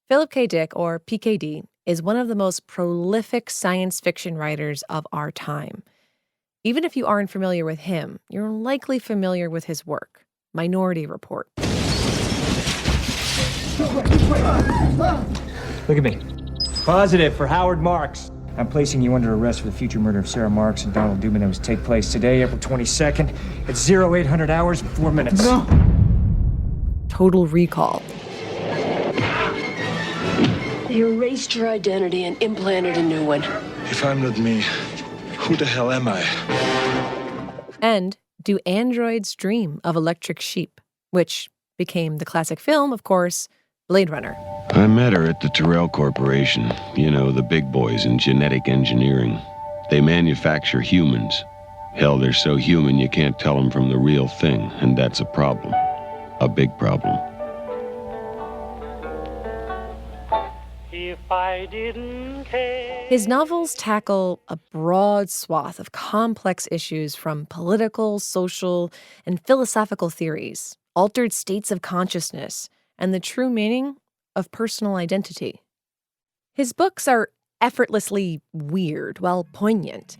Phillip K. Dick, or PKD, is one of the most prolific science fiction writers of our time. Even if you aren't familiar with him, you're likely familiar with his work, Minority Report. Look at me. Positive for Howard Marks. I'm placing you under arrest for the future murder of Sarah Marks and Donald Dubin that was take place today, April 22nd, at 0800 hours and 4 minutes. No. Total Recall. They erased your identity and implanted a new one. If I'm not me, who the hell am I? And Do Androids Dream of Electric Sheep, which became the classic film, of course, Blade Runner. I met her at the Tyrrell Corporation. You know, the big boys in genetic engineering. They manufacture humans. Hell, they're so human you can't tell them from the real thing, and that's a problem. A big problem. If I didn't care. His novels tackle a broad swath of complex issues from political, social, and philosophical theories, altered states of consciousness, and the true meaning of personal identity. His books are effortlessly weird while poignant,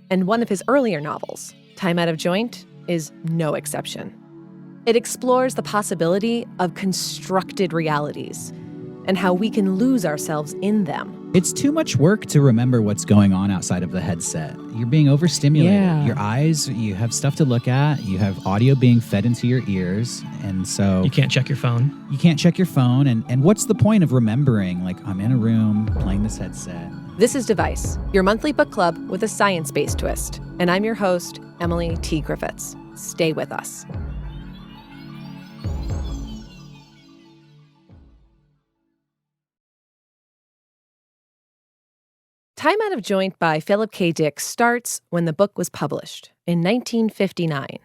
and one of his earlier novels, Time Out of Joint, is no exception. It explores the possibility of constructed realities and how we can lose ourselves in them. It's too much work to remember what's going on outside of the headset. You're being overstimulated. Yeah. Your eyes, you have stuff to look at. You have audio being fed into your ears. And so you can't check your phone. You can't check your phone. And what's the point of remembering, like, I'm in a room playing this headset? This is Device, your monthly book club with a science-based twist. And I'm your host, Emily T. Griffiths. Stay with us. Time Out of Joint by Phillip K. Dick starts when the book was published in 1959.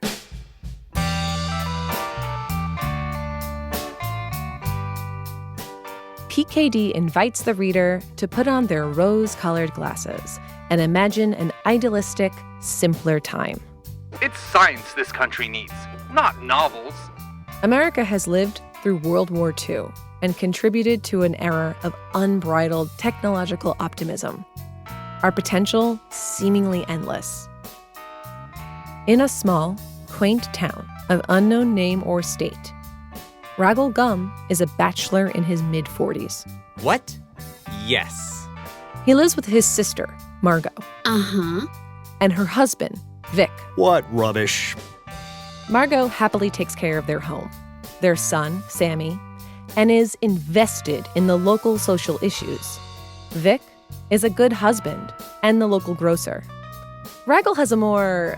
PKD invites the reader to put on their rose-colored glasses and imagine an idealistic, simpler time. It's science this country needs, not novels. America has lived through World War II and contributed to an era of unbridled technological optimism. Our potential seemingly endless. In a small, quaint town of unknown name or state, Ragle Gumm is a bachelor in his mid-40s. What? Yes. He lives with his sister, Margot. Uh-huh. And her husband, Vic. What rubbish. Margot happily takes care of their home, their son, Sammy, and is invested in the local social issues. Vic is a good husband and the local grocer. Ragle has a more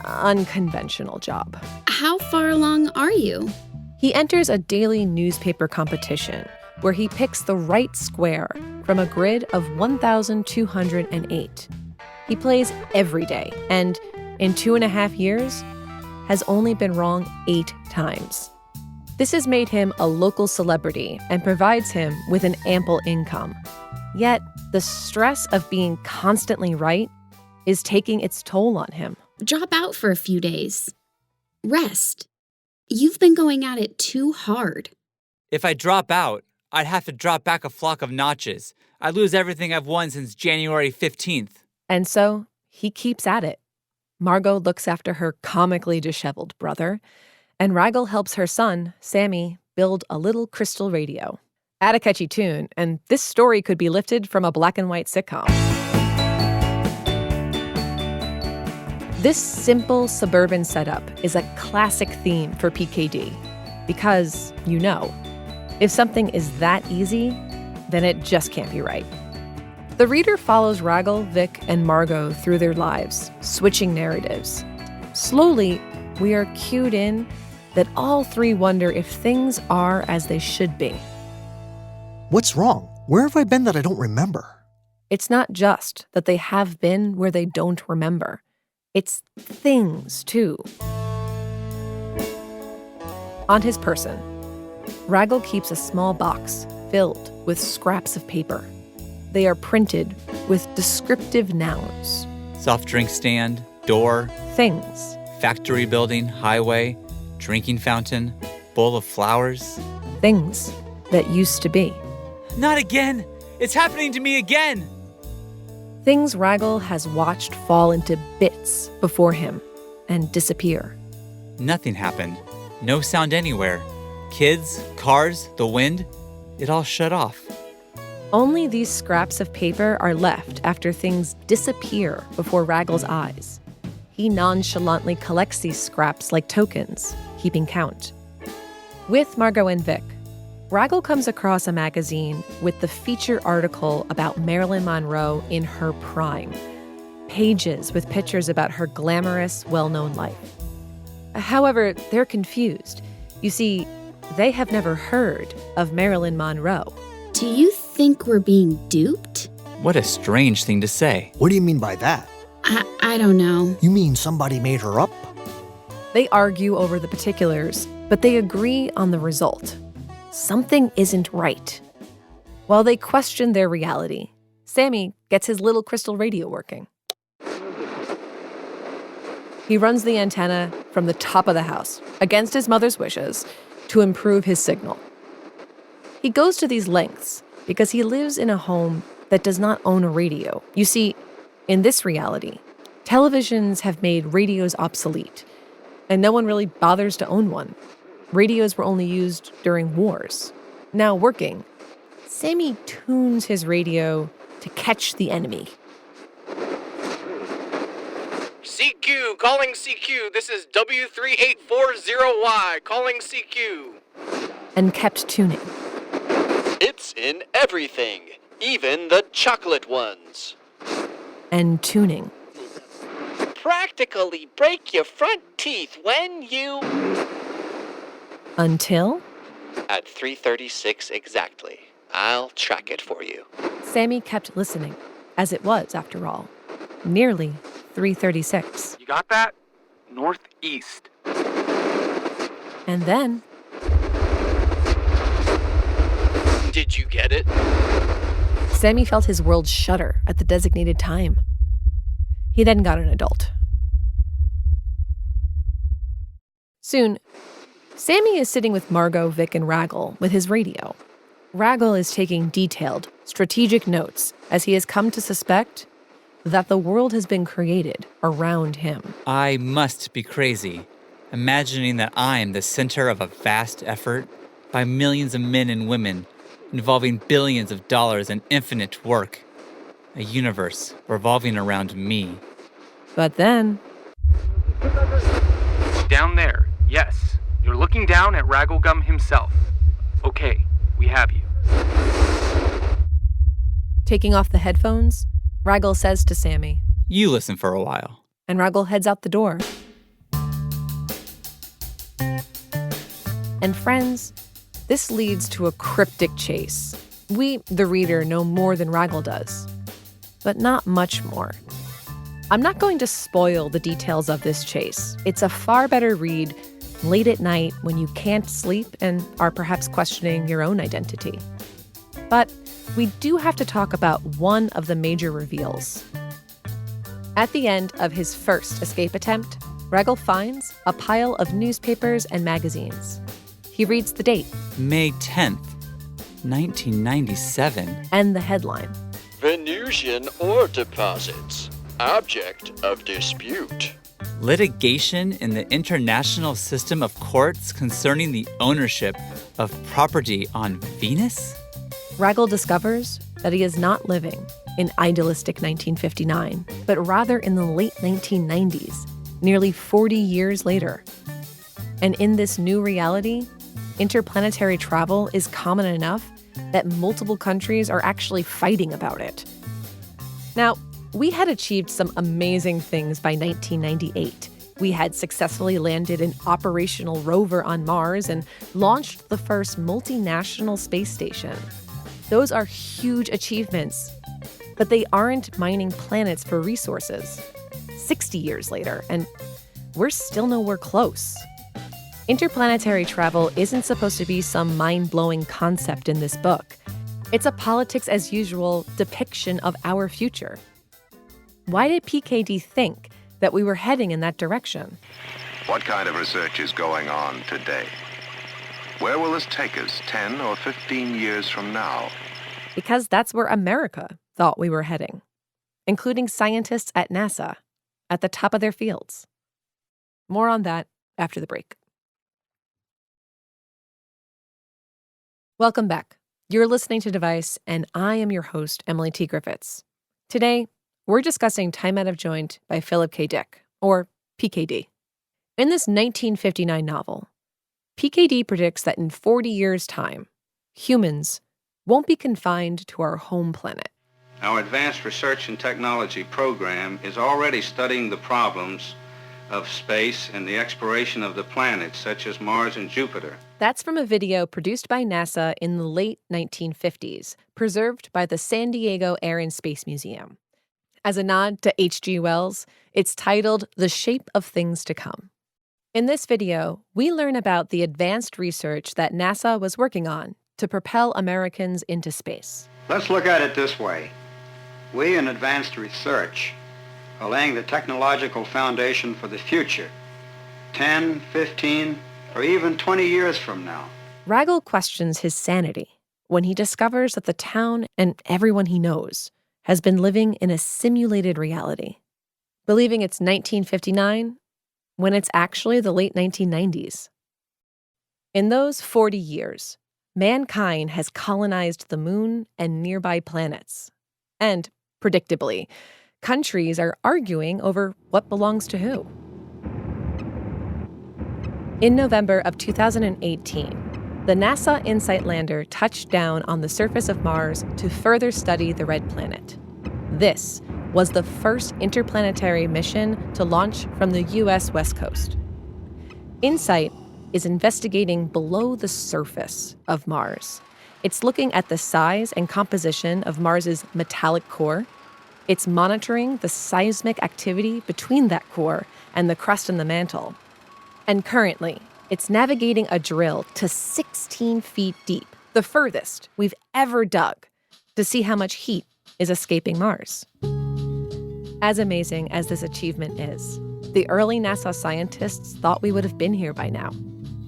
unconventional job. How far along are you? He enters a daily newspaper competition where he picks the right square from a grid of 1,208. He plays every day and, in 2.5 years, has only been wrong 8 times. This has made him a local celebrity and provides him with an ample income. Yet, the stress of being constantly right is taking its toll on him. Drop out for a few days. Rest. You've been going at it too hard. If I drop out, I'd have to drop back a flock of notches. I'd lose everything I've won since January 15th. And so, he keeps at it. Margot looks after her comically disheveled brother, and Ragle helps her son, Sammy, build a little crystal radio. Add a catchy tune, and this story could be lifted from a black and white sitcom. This simple suburban setup is a classic theme for PKD because, if something is that easy, then it just can't be right. The reader follows Ragle, Vic, and Margot through their lives, switching narratives. Slowly, we are cued in that all three wonder if things are as they should be. What's wrong? Where have I been that I don't remember? It's not just that they have been where they don't remember. It's things, too. On his person, Ragle keeps a small box filled with scraps of paper. They are printed with descriptive nouns. Soft drink stand, door. Things. Factory building, highway, drinking fountain, bowl of flowers. Things that used to be. Not again! It's happening to me again! Things Ragle has watched fall into bits before him and disappear. Nothing happened. No sound anywhere. Kids, cars, the wind, it all shut off. Only these scraps of paper are left after things disappear before Ragle's eyes. He nonchalantly collects these scraps like tokens, keeping count. With Margot and Vic, Ragle comes across a magazine with the feature article about Marilyn Monroe in her prime. Pages with pictures about her glamorous, well-known life. However, they're confused. You see, they have never heard of Marilyn Monroe. Do you think we're being duped? What a strange thing to say. What do you mean by that? I don't know. You mean somebody made her up? They argue over the particulars, but they agree on the result. Something isn't right. While they question their reality, Sammy gets his little crystal radio working. He runs the antenna from the top of the house, against his mother's wishes, to improve his signal. He goes to these lengths because he lives in a home that does not own a radio. You see, in this reality, televisions have made radios obsolete, and no one really bothers to own one. Radios were only used during wars. Now working, Sammy tunes his radio to catch the enemy. CQ, calling CQ. This is W3840Y, calling CQ. And kept tuning. It's in everything, even the chocolate ones. And tuning. Practically break your front teeth when you... Until? At 3:36 exactly. I'll track it for you. Sammy kept listening, as it was, after all. Nearly 3:36. You got that? Northeast. And then... Did you get it? Sammy felt his world shudder at the designated time. He then got an adult. Soon, Sammy is sitting with Margot, Vic, and Ragle with his radio. Ragle is taking detailed, strategic notes as he has come to suspect that the world has been created around him. I must be crazy, imagining that I'm the center of a vast effort by millions of men and women involving billions of dollars and infinite work. A universe revolving around me. But then... Down there, yes. You're looking down at Ragle Gumm himself. Okay, we have you. Taking off the headphones, Ragle says to Sammy, "You listen for a while." And Ragle heads out the door. And friends, this leads to a cryptic chase. We, the reader, know more than Ragle does, but not much more. I'm not going to spoil the details of this chase. It's a far better read late at night when you can't sleep and are perhaps questioning your own identity. But we do have to talk about one of the major reveals. At the end of his first escape attempt, Ragle finds a pile of newspapers and magazines. He reads the date. May 10th, 1997. And the headline. Venusian ore deposits. Object of dispute. Litigation in the international system of courts concerning the ownership of property on Venus? Ragle discovers that he is not living in idealistic 1959, but rather in the late 1990s, nearly 40 years later. And in this new reality, interplanetary travel is common enough that multiple countries are actually fighting about it. Now, we had achieved some amazing things by 1998. We had successfully landed an operational rover on Mars and launched the first multinational space station. Those are huge achievements, but they aren't mining planets for resources. 60 years later, and we're still nowhere close. Interplanetary travel isn't supposed to be some mind-blowing concept in this book. It's a politics-as-usual depiction of our future. Why did PKD think that we were heading in that direction? What kind of research is going on today? Where will this take us 10 or 15 years from now? because that's where America thought we were heading, including scientists at NASA at the top of their fields. More on that after the break. Welcome back. You're listening to Device, and I am your host, Emily T. Griffiths. Today, we're discussing Time Out of Joint by Phillip K. Dick, or PKD. In this 1959 novel, PKD predicts that in 40 years' time, humans won't be confined to our home planet. Our Advanced Research and Technology program is already studying the problems of space and the exploration of the planets such as Mars and Jupiter. That's from a video produced by NASA in the late 1950s, preserved by the San Diego Air and Space Museum. As a nod to H.G. Wells, it's titled The Shape of Things to Come. In this video, we learn about the advanced research that NASA was working on to propel Americans into space. Let's look at it this way. We in advanced research are laying the technological foundation for the future, 10, 15, or even 20 years from now. Ragle questions his sanity when he discovers that the town and everyone he knows has been living in a simulated reality, believing it's 1959 when it's actually the late 1990s. In those 40 years, mankind has colonized the moon and nearby planets. And, predictably, countries are arguing over what belongs to who. In November of 2018, the NASA InSight lander touched down on the surface of Mars to further study the red planet. This was the first interplanetary mission to launch from the US West Coast. InSight is investigating below the surface of Mars. It's looking at the size and composition of Mars's metallic core. It's monitoring the seismic activity between that core and the crust and the mantle. And currently, it's navigating a drill to 16 feet deep, the furthest we've ever dug, to see how much heat is escaping Mars. As amazing as this achievement is, the early NASA scientists thought we would have been here by now,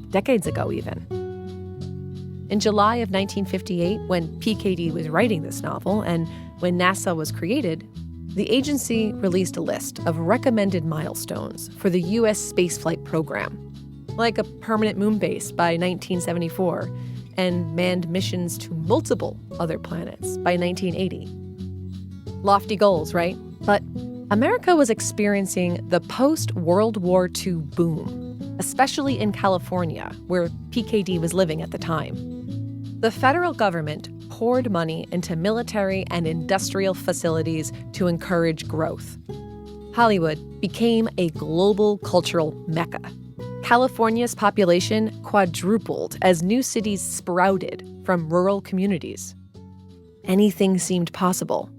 decades ago even. In July of 1958, when PKD was writing this novel and when NASA was created, the agency released a list of recommended milestones for the US Spaceflight Program, like a permanent moon base by 1974 and manned missions to multiple other planets by 1980. Lofty goals, right? But America was experiencing the post-World War II boom, especially in California, where PKD was living at the time. The federal government poured money into military and industrial facilities to encourage growth. Hollywood became a global cultural mecca. California's population quadrupled as new cities sprouted from rural communities. Anything seemed possible.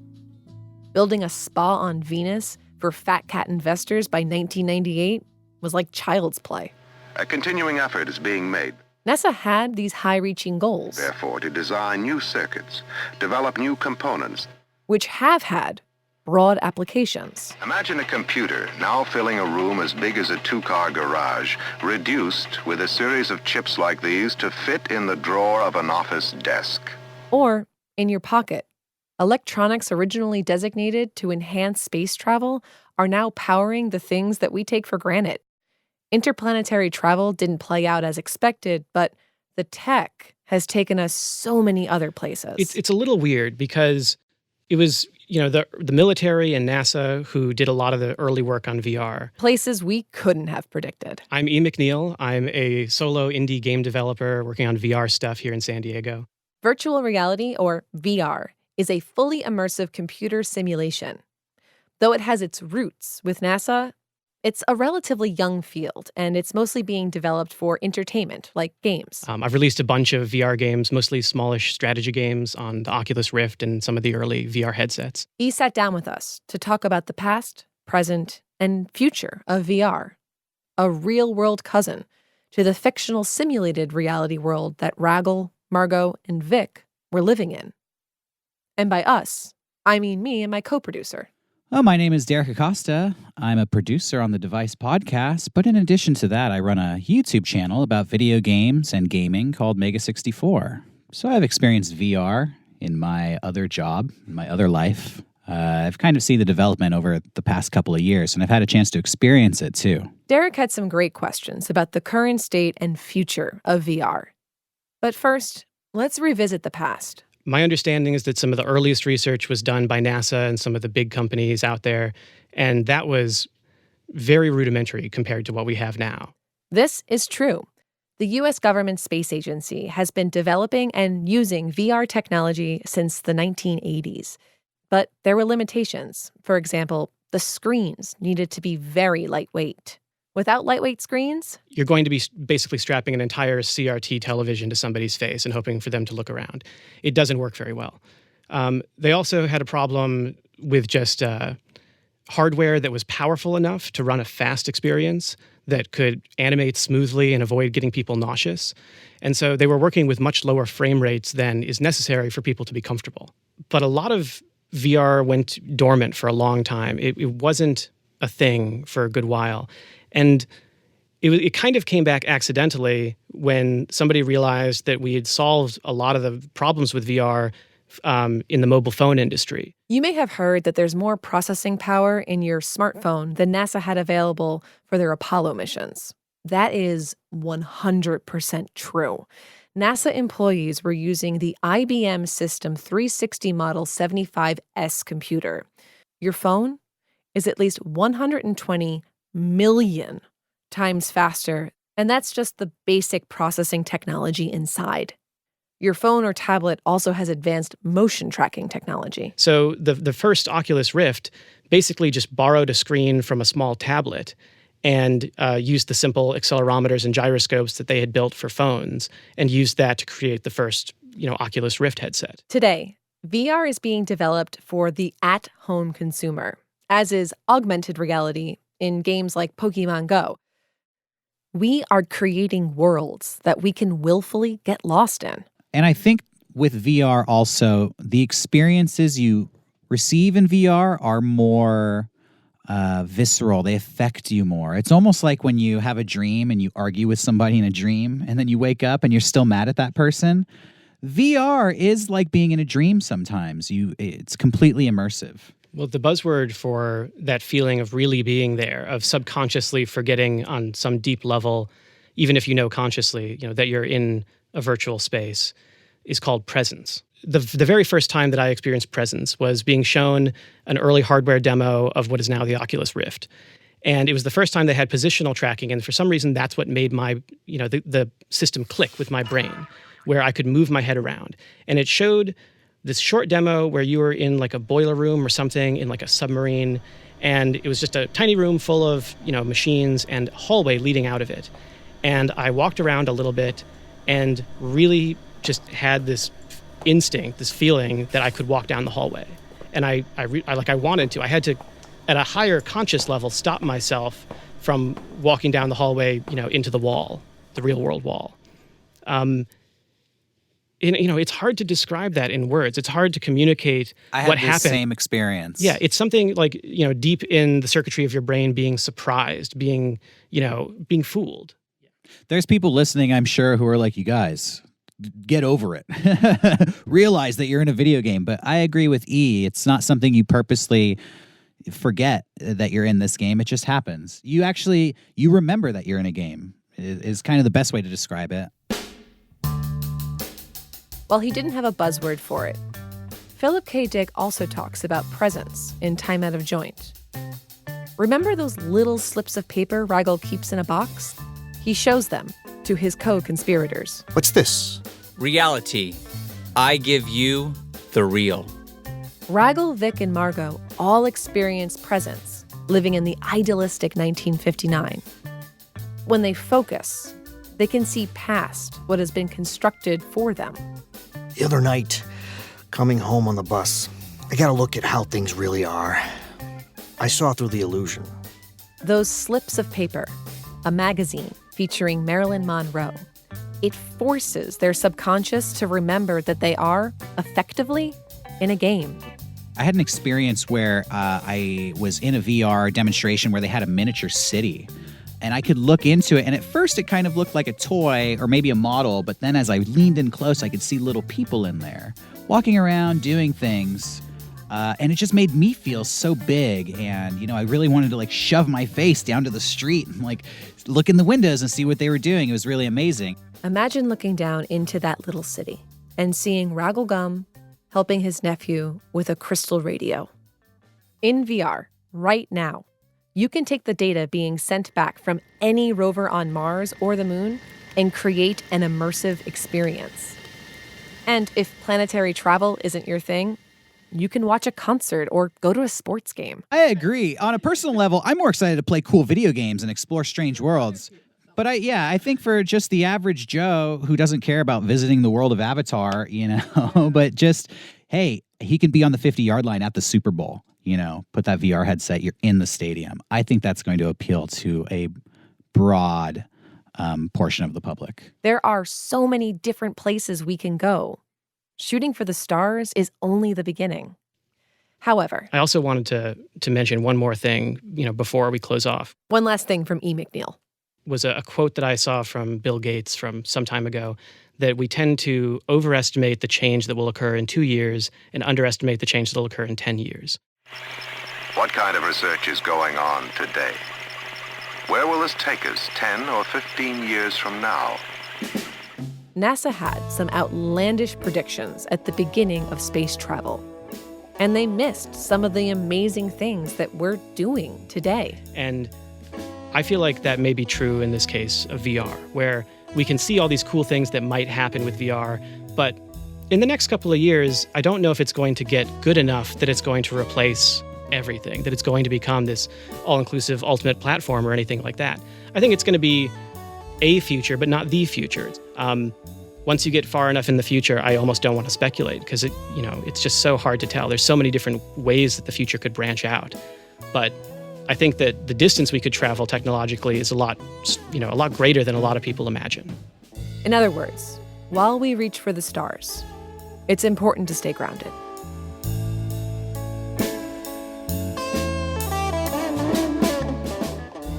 Building a spa on Venus for fat cat investors by 1998 was like child's play. A continuing effort is being made. NASA had these high-reaching goals, Therefore, to design new circuits, develop new components. which have had broad applications. Imagine a computer now filling a room as big as a two-car garage, reduced with a series of chips like these to fit in the drawer of an office desk. Or in your pocket. Electronics originally designated to enhance space travel are now powering the things that we take for granted. Interplanetary travel didn't play out as expected, but the tech has taken us so many other places. It's a little weird because it was, the military and NASA who did a lot of the early work on VR. Places we couldn't have predicted. I'm E McNeill. I'm a solo indie game developer working on VR stuff here in San Diego. Virtual reality, or VR, is a fully immersive computer simulation. Though it has its roots with NASA, it's a relatively young field, and it's mostly being developed for entertainment, like games. I've released a bunch of VR games, mostly smallish strategy games on the Oculus Rift and some of the early VR headsets. E sat down with us to talk about the past, present, and future of VR, a real-world cousin to the fictional simulated reality world that Ragle, Margot, and Vic were living in. And by us, I mean me and my co-producer. Oh, my name is Derrick Acosta. I'm a producer on the Device podcast, but in addition to that, I run a YouTube channel about video games and gaming called Mega64. So I've experienced VR in my other job, in my other life. I've kind of seen the development over the past couple of years, and I've had a chance to experience it too. Derrick had some great questions about the current state and future of VR. But first, let's revisit the past. My understanding is that some of the earliest research was done by NASA and some of the big companies out there, and that was very rudimentary compared to what we have now. This is true. The US government space agency has been developing and using VR technology since the 1980s. But there were limitations. For example, the screens needed to be very lightweight. Without lightweight screens, you're going to be basically strapping an entire CRT television to somebody's face and hoping for them to look around. It doesn't work very well. They also had a problem with just hardware that was powerful enough to run a fast experience that could animate smoothly and avoid getting people nauseous. And so they were working with much lower frame rates than is necessary for people to be comfortable. But a lot of VR went dormant for a long time. It wasn't a thing for a good while. And it kind of came back accidentally when somebody realized that we had solved a lot of the problems with VR in the mobile phone industry. You may have heard that there's more processing power in your smartphone than NASA had available for their Apollo missions. That is 100% true. NASA employees were using the IBM System 360 Model 75S computer. Your phone is at least 120 million times faster, and that's just the basic processing technology inside. Your phone or tablet also has advanced motion tracking technology. So the first Oculus Rift basically just borrowed a screen from a small tablet and used the simple accelerometers and gyroscopes that they had built for phones and used that to create the first, Oculus Rift headset. Today, VR is being developed for the at-home consumer, as is augmented reality in games like Pokemon Go. We are creating worlds that we can willfully get lost in. And I think with VR also, the experiences you receive in VR are more visceral. They affect you more. It's almost like when you have a dream and you argue with somebody in a dream and then you wake up and you're still mad at that person. VR is like being in a dream sometimes. It's completely immersive. Well, the buzzword for that feeling of really being there, of subconsciously forgetting on some deep level, even if you know consciously, that you're in a virtual space, is called presence. The very first time that I experienced presence was being shown an early hardware demo of what is now the Oculus Rift. And it was the first time they had positional tracking, and for some reason that's what made my, the system click with my brain, where I could move my head around. And it showed this short demo where you were in like a boiler room or something in like a submarine, and it was just a tiny room full of, machines and a hallway leading out of it. And I walked around a little bit and really just had this instinct, this feeling that I could walk down the hallway. And I wanted to. I had to, at a higher conscious level, stop myself from walking down the hallway, into the wall, the real world wall. It's hard to describe that in words. It's hard to communicate what happened. I had the same experience. Yeah, it's something like, deep in the circuitry of your brain being surprised, being fooled. There's people listening, I'm sure, who are like, you guys, get over it. Realize that you're in a video game. But I agree with E. It's not something you purposely forget that you're in this game. It just happens. You remember that you're in a game is kind of the best way to describe it. While he didn't have a buzzword for it, Phillip K. Dick also talks about presence in Time Out of Joint. Remember those little slips of paper Ragle keeps in a box? He shows them to his co-conspirators. What's this? Reality. I give you the real. Ragle, Vic, and Margot all experience presence, living in the idealistic 1959. When they focus, they can see past what has been constructed for them. The other night, coming home on the bus, I got to look at how things really are. I saw through the illusion. Those slips of paper, a magazine featuring Marilyn Monroe. It forces their subconscious to remember that they are, effectively, in a game. I had an experience where I was in a VR demonstration where they had a miniature city. And I could look into it, and at first it kind of looked like a toy or maybe a model, but then as I leaned in close, I could see little people in there. walking around doing things. And it just made me feel so big. And, I really wanted to shove my face down to the street and look in the windows and see what they were doing. It was really amazing. Imagine looking down into that little city and seeing Ragle Gumm helping his nephew with a crystal radio. In VR, right now, you can take the data being sent back from any rover on Mars or the moon and create an immersive experience. And if planetary travel isn't your thing, you can watch a concert or go to a sports game. I agree. On a personal level, I'm more excited to play cool video games and explore strange worlds. But I think for just the average Joe who doesn't care about visiting the world of Avatar, but just, hey, he can be on the 50-yard line at the Super Bowl, put that VR headset, you're in the stadium. I think that's going to appeal to a broad portion of the public. There are so many different places we can go. Shooting for the stars is only the beginning. However, I also wanted to mention one more thing, before we close off. One last thing from E McNeill. Was a quote that I saw from Bill Gates from some time ago, that we tend to overestimate the change that will occur in 2 years and underestimate the change that will occur in 10 years. What kind of research is going on today? Where will this take us 10 or 15 years from now? NASA had some outlandish predictions at the beginning of space travel, and they missed some of the amazing things that we're doing today. And I feel like that may be true in this case of VR, where we can see all these cool things that might happen with VR, but in the next couple of years, I don't know if it's going to get good enough that it's going to replace everything, that it's going to become this all-inclusive ultimate platform or anything like that. I think it's going to be a future, but not the future. Once you get far enough in the future, I almost don't want to speculate because it's just so hard to tell. There's so many different ways that the future could branch out. But I think that the distance we could travel technologically is a lot greater than a lot of people imagine. In other words, while we reach for the stars, it's important to stay grounded.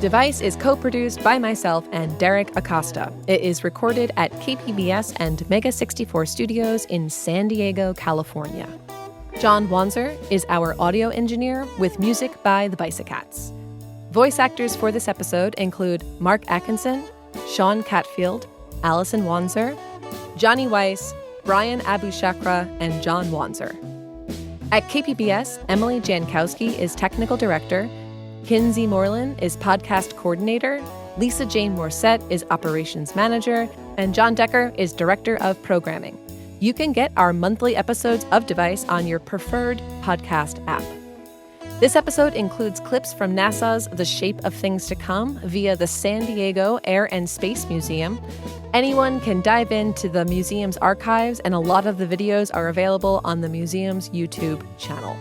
Device is co-produced by myself and Derrick Acosta. It is recorded at KPBS and Mega64 Studios in San Diego, California. John Wanzer is our audio engineer with music by the Bicicats. Voice actors for this episode include Mark Atkinson, Sean Catfield, Allison Wanzer, Johnny Weiss, Brian Abushakra, and John Wanzer. At KPBS, Emily Jankowski is technical director, Kinsey Moreland is podcast coordinator, Lisa Jane Morset is operations manager, and John Decker is director of programming. You can get our monthly episodes of Device on your preferred podcast app. This episode includes clips from NASA's The Shape of Things to Come via the San Diego Air and Space Museum. Anyone can dive into the museum's archives, and a lot of the videos are available on the museum's YouTube channel.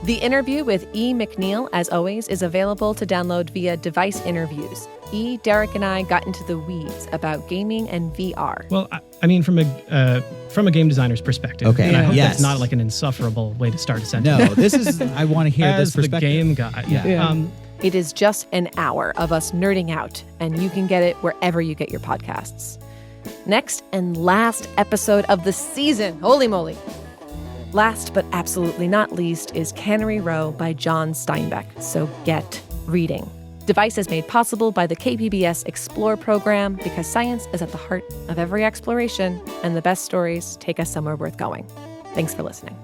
The interview with E McNeill, as always, is available to download via Device Interviews. E, Derrick, and I got into the weeds about gaming and VR. Well, I mean, from a game designer's perspective, okay, and I hope that's not like an insufferable way to start a sentence. No, this is, I want to hear As this perspective. the game guy. Yeah. It is just an hour of us nerding out, and you can get it wherever you get your podcasts. Next and last episode of the season. Holy moly. Last but absolutely not least is Cannery Row by John Steinbeck. So get reading. Device is made possible by the KPBS Explore program because science is at the heart of every exploration, and the best stories take us somewhere worth going. Thanks for listening.